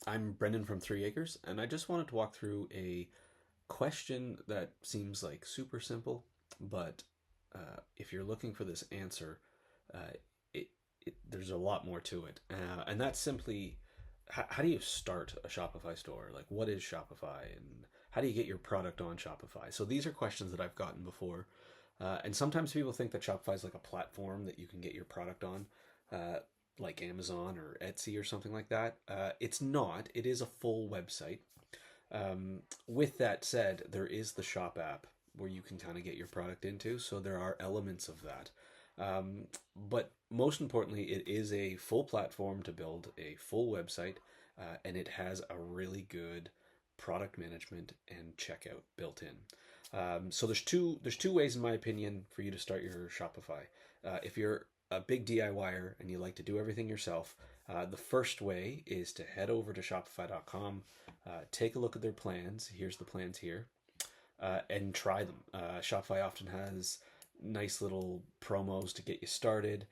I'm Brendan from 3 Acres, and I just wanted to walk through a question that seems like super simple, but if you're looking for this answer, uh, it, there's a lot more to it. And that's simply how do you start a Shopify store? Like, what is Shopify, and how do you get your product on Shopify? So these are questions that I've gotten before. And sometimes people think that Shopify is like a platform that you can get your product on, uh, like Amazon or Etsy or something like that. It's not. It is a full website. With that said, there is the Shop app where you can kind of get your product into. So there are elements of that. But most importantly, it is a full platform to build a full website, and it has a really good product management and checkout built in. So there's two ways, in my opinion, for you to start your Shopify. If you're a big DIYer and you like to do everything yourself, the first way is to head over to Shopify.com, take a look at their plans. Here's the plans here, and try them. Shopify often has nice little promos to get you started.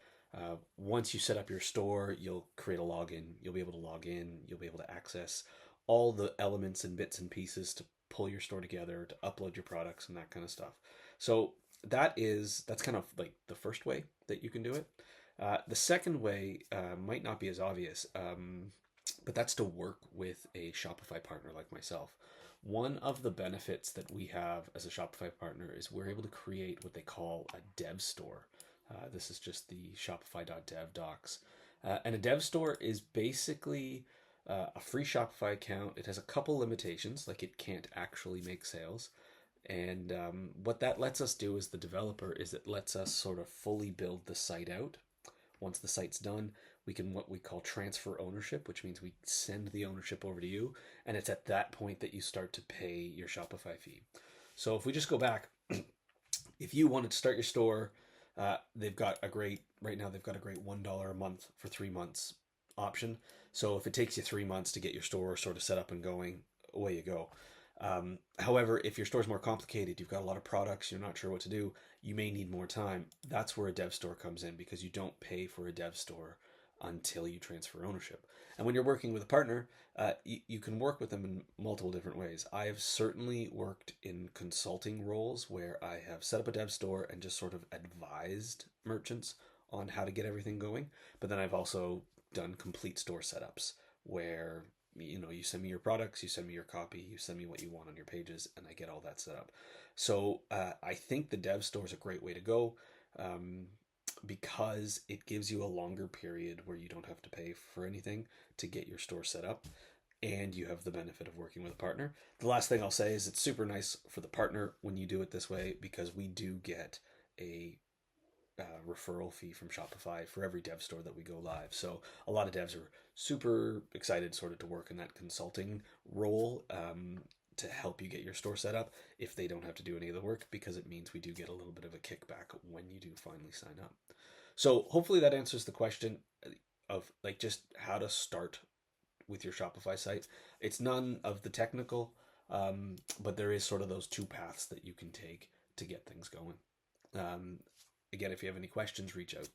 Once you set up your store, you'll create a login. You'll be able to log in. You'll be able to access all the elements and bits and pieces to pull your store together, to upload your products and that kind of stuff. So that's kind of like the first way that you can do it. The second way might not be as obvious, but that's to work with a Shopify partner like myself. One of the benefits that we have as a Shopify partner is we're able to create what they call a dev store. This is just the shopify.dev docs. And a dev store is basically a free Shopify account. It has a couple limitations, like it can't actually make sales. And what that lets us do as the developer is it lets us sort of fully build the site out. Once the site's done, we can what we call transfer ownership, which means we send the ownership over to you. And it's at that point that you start to pay your Shopify fee. So if we just go back, if you wanted to start your store, right now they've got a great $1 a month for 3 months option. So if it takes you 3 months to get your store sort of set up and going, away you go. However, if your store's more complicated, you've got a lot of products, you're not sure what to do, you may need more time. That's where a dev store comes in, because you don't pay for a dev store until you transfer ownership. And when you're working with a partner, you can work with them in multiple different ways. I have certainly worked in consulting roles where I have set up a dev store and just sort of advised merchants on how to get everything going. But then I've also done complete store setups where you send me your products, you send me your copy, you send me what you want on your pages, and I get all that set up. So I think the dev store is a great way to go, um, because it gives you a longer period where you don't have to pay for anything to get your store set up, and you have the benefit of working with a partner. The last thing I'll say is it's super nice for the partner when you do it this way, because we do get a referral fee from Shopify for every dev store that we go live. So a lot of devs are super excited sort of to work in that consulting role, to help you get your store set up if they don't have to do any of the work, because it means we do get a little bit of a kickback when you do finally sign up. So hopefully that answers the question of like just how to start with your Shopify site. It's none of the technical, but there is sort of those two paths that you can take to get things going. Um, Again, if you have any questions, reach out.